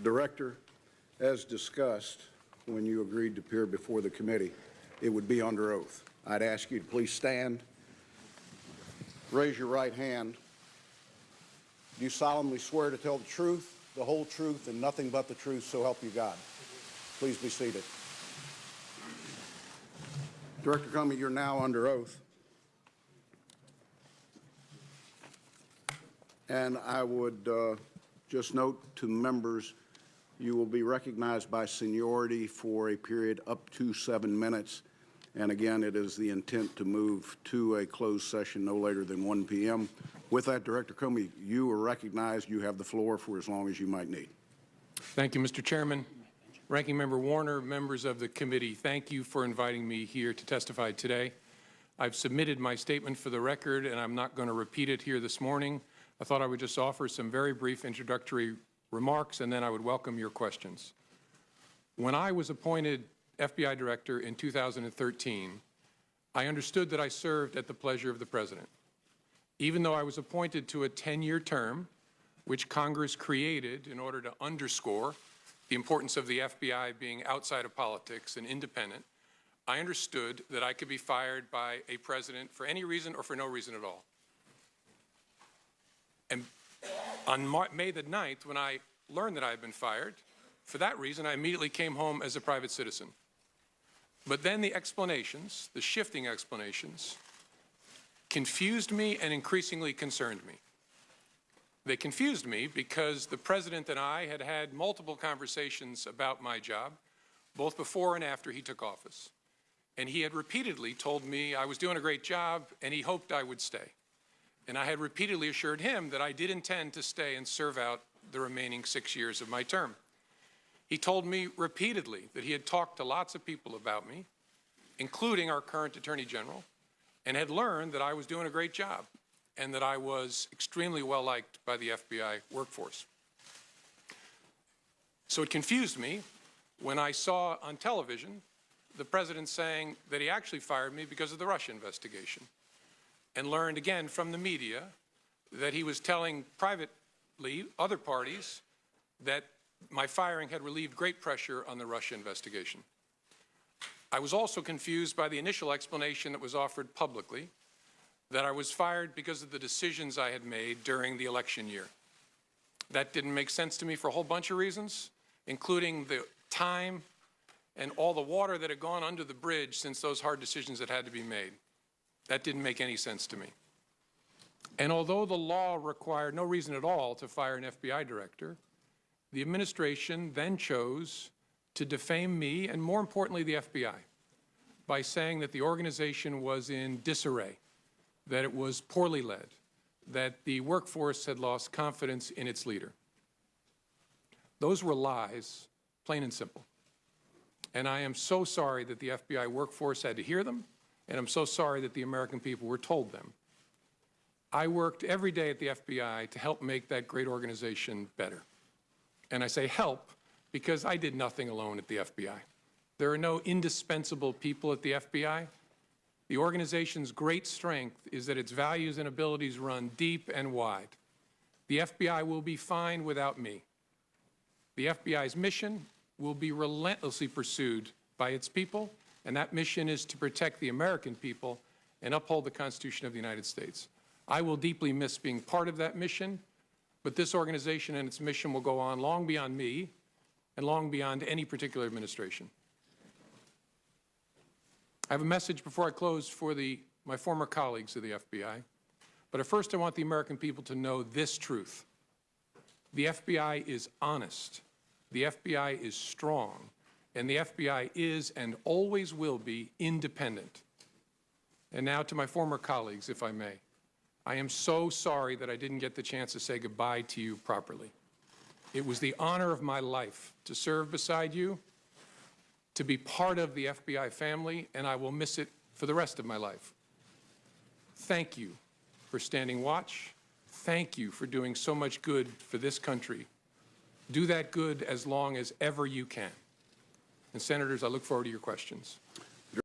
Director, as discussed, when you agreed to appear before the committee, it would be under oath. I'd ask you to please stand, raise your right hand. Do you solemnly swear to tell the truth, the whole truth, and nothing but the truth, so help you God? Please be seated. Director Comey, you're now under oath. And I would just note to members, you will be recognized by seniority for a period up to 7 minutes. And again, it is the intent to move to a closed session no later than 1 p.m. With that, Director Comey, you are recognized. You have the floor for as long as you might need. Thank you, Mr. Chairman. Ranking Member Warner, members of the committee, thank you for inviting me here to testify today. I've submitted my statement for the record, and I'm not going to repeat it here this morning. I thought I would just offer some very brief introductory remarks, and then I would welcome your questions. When I was appointed FBI Director in 2013, I understood that I served at the pleasure of the President. Even though I was appointed to a 10-year term, which Congress created in order to underscore the importance of the FBI being outside of politics and independent, I understood that I could be fired by a president for any reason or for no reason at all. And on May the 9th, when I learned that I had been fired, for that reason, I immediately came home as a private citizen. But then the explanations, the shifting explanations, confused me and increasingly concerned me. They confused me because the President and I had had multiple conversations about my job, both before and after he took office. And he had repeatedly told me I was doing a great job and he hoped I would stay. And I had repeatedly assured him that I did intend to stay and serve out the remaining 6 years of my term. He told me repeatedly that he had talked to lots of people about me, including our current Attorney General, and had learned that I was doing a great job and that I was extremely well liked by the FBI workforce. So it confused me when I saw on television the President saying that he actually fired me because of the Russia investigation, and learned again from the media that he was telling privately other parties that my firing had relieved great pressure on the Russia investigation. I was also confused by the initial explanation that was offered publicly that I was fired because of the decisions I had made during the election year. That didn't make sense to me for a whole bunch of reasons, including the time and all the water that had gone under the bridge since those hard decisions had to be made. That didn't make any sense to me. And although the law required no reason at all to fire an FBI director, the administration then chose to defame me and, more importantly, the FBI by saying that the organization was in disarray, that it was poorly led, that the workforce had lost confidence in its leader. Those were lies, plain and simple. And I am so sorry that the FBI workforce had to hear them, and I'm so sorry that the American people were told them. I worked every day at the FBI to help make that great organization better. And I say help because I did nothing alone at the FBI. There are no indispensable people at the FBI. The organization's great strength is that its values and abilities run deep and wide. The FBI will be fine without me. The FBI's mission will be relentlessly pursued by its people, and that mission is to protect the American people and uphold the Constitution of the United States. I will deeply miss being part of that mission, but this organization and its mission will go on long beyond me and long beyond any particular administration. I have a message before I close for my former colleagues of the FBI, but first I want the American people to know this truth. The FBI is honest, the FBI is strong, and the FBI is and always will be independent. And now to my former colleagues, if I may. I am so sorry that I didn't get the chance to say goodbye to you properly. It was the honor of my life to serve beside you, to be part of the FBI family, and I will miss it for the rest of my life. Thank you for standing watch. Thank you for doing so much good for this country. Do that good as long as ever you can. And Senators, I look forward to your questions.